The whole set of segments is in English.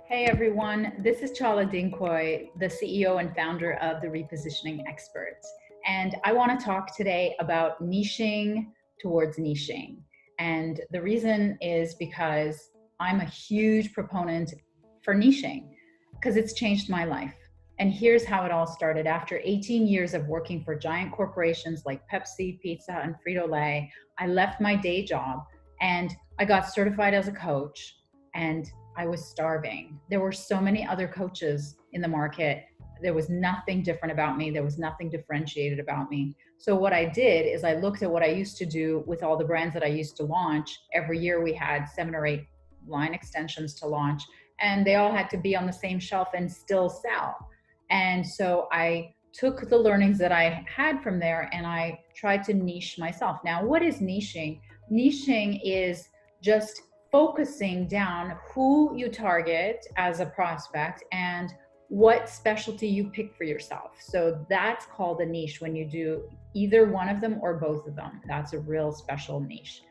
Hey everyone, this is Chala Dincoy, the CEO and founder of the Repositioning Experts. And I want to talk today about niching towards niching. And the reason is because I'm a huge proponent for niching because it's changed my life. And here's how it all started. After 18 years of working for giant corporations like Pepsi, Pizza, and Frito-Lay, I left my day job and I got certified as a coach, and I was starving. There were so many other coaches in the market. There was nothing different about me. There was nothing differentiated about me. So what I did is I looked at what I used to do with all the brands that I used to launch. Every year we had 7 or 8 line extensions to launch, and they all had to be on the same shelf and still sell. And so I took the learnings that I had from there and I tried to niche myself. Now, what is niching? Niching is just focusing down who you target as a prospect and what specialty you pick for yourself. So that's called a niche when you do either one of them or both of them. That's a real special niche.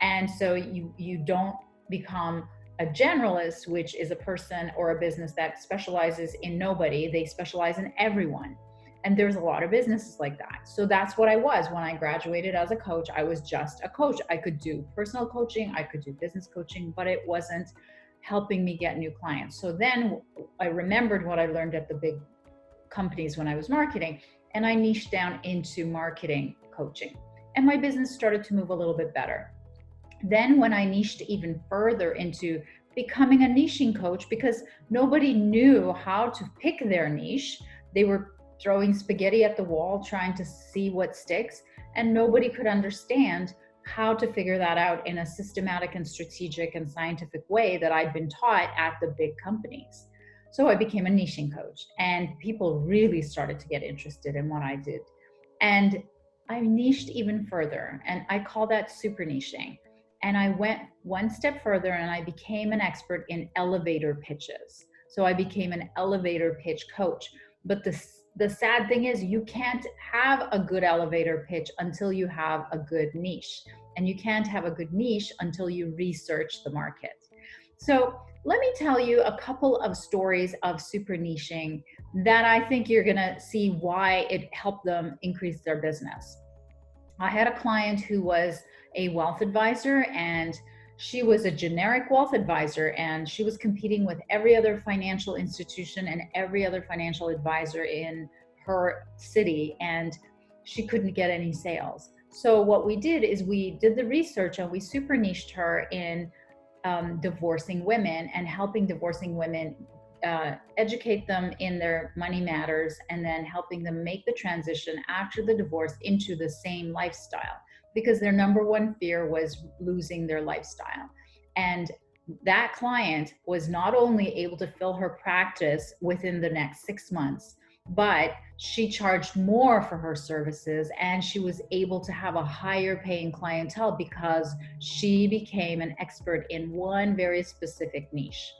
And so you don't become a generalist, which is a person or a business that specializes in nobody. They specialize in everyone. And there's a lot of businesses like that. So that's what I was when I graduated as a coach. I was just a coach. I could do personal coaching, I could do business coaching, but it wasn't helping me get new clients. So then I remembered what I learned at the big companies when I was marketing, and I niched down into marketing coaching. And my business started to move a little bit better. Then when I niched even further into becoming a niching coach, because nobody knew how to pick their niche, they were throwing spaghetti at the wall trying to see what sticks, and nobody could understand how to figure that out in a systematic and strategic and scientific way that I'd been taught at the big companies. So I became a niching coach, and people really started to get interested in what I did. And I niched even further, and I call that super niching. And I went one step further and I became an expert in elevator pitches. So I became an elevator pitch coach. But the sad thing is, you can't have a good elevator pitch until you have a good niche. And you can't have a good niche until you research the market. So let me tell you a couple of stories of super niching that I think you're going to see why it helped them increase their business. I had a client who was a wealth advisor, and she was a generic wealth advisor, and she was competing with every other financial institution and every other financial advisor in her city, and she couldn't get any sales. So what we did is we did the research and we super niched her in divorcing women and helping divorcing women educate them in their money matters, and then helping them make the transition after the divorce into the same lifestyle, because their number one fear was losing their lifestyle. And that client was not only able to fill her practice within the next 6 months, but she charged more for her services, and she was able to have a higher paying clientele because she became an expert in one very specific niche.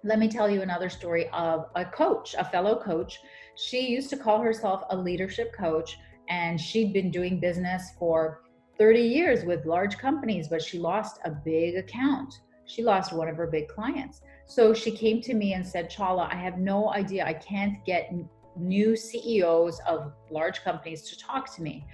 Let me tell you another story of a coach, a fellow coach. She used to call herself a leadership coach, and she'd been doing business for 30 years with large companies, but she lost a big account. She lost one of her big clients. So she came to me and said, Chala, I have no idea. I can't get new CEOs of large companies to talk to me.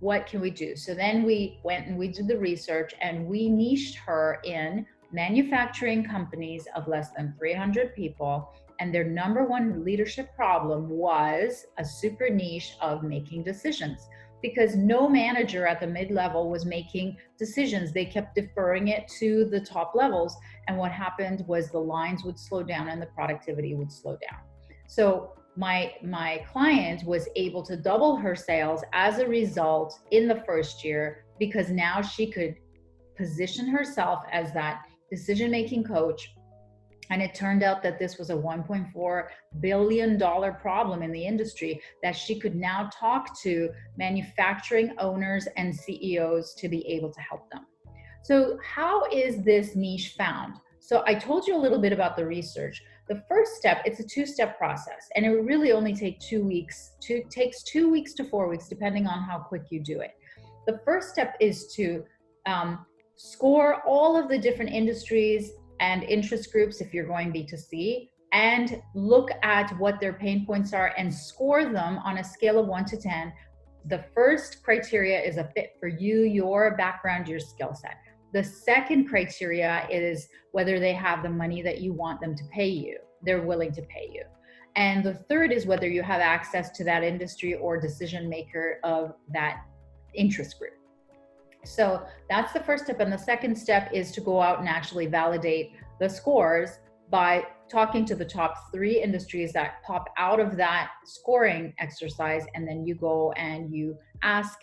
What can we do? So then we went and we did the research, and we niched her in manufacturing companies of less than 300 people, and their number one leadership problem was a super niche of making decisions, because no manager at the mid-level was making decisions. They kept deferring it to the top levels, and what happened was the lines would slow down and the productivity would slow down. So my client was able to double her sales as a result in the first year, because now she could position herself as that decision-making coach. And it turned out that this was a $1.4 billion problem in the industry, that she could now talk to manufacturing owners and CEOs to be able to help them. So how is this niche found? So I told you a little bit about the research. The first step, it's a two-step process, and it really only takes 2 weeks. Takes 2 weeks to 4 weeks, depending on how quick you do it. The first step is to score all of the different industries and interest groups if you're going B2C, and look at what their pain points are and score them on a scale of 1 to 10. The first criteria is a fit for you, your background, your skill set. The second criteria is whether they have the money that you want them to pay you, they're willing to pay you. And the third is whether you have access to that industry or decision maker of that interest group. So that's the first step. And the second step is to go out and actually validate the scores by talking to the top 3 industries that pop out of that scoring exercise. And then you go and you ask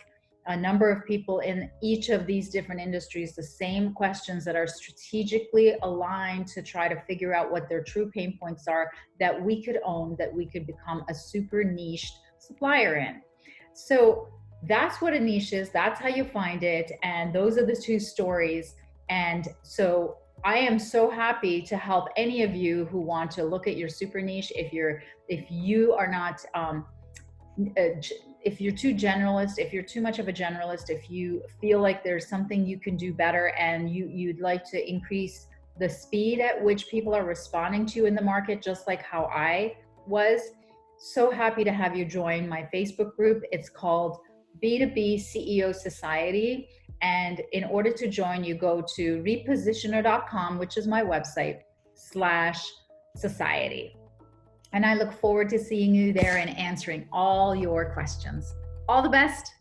a number of people in each of these different industries the same questions that are strategically aligned to try to figure out what their true pain points are that we could own, that we could become a super niched supplier in. So that's what a niche is. That's how you find it. And those are the 2 stories. And so I am so happy to help any of you who want to look at your super niche. If you are not, if you're too generalist, if you're too much of a generalist, if you feel like there's something you can do better and you'd like to increase the speed at which people are responding to you in the market, just like how I was, so happy to have you join my Facebook group. It's called B2B CEO Society. And in order to join, you go to repositioner.com, which is my website, /society. And I look forward to seeing you there and answering all your questions. All the best.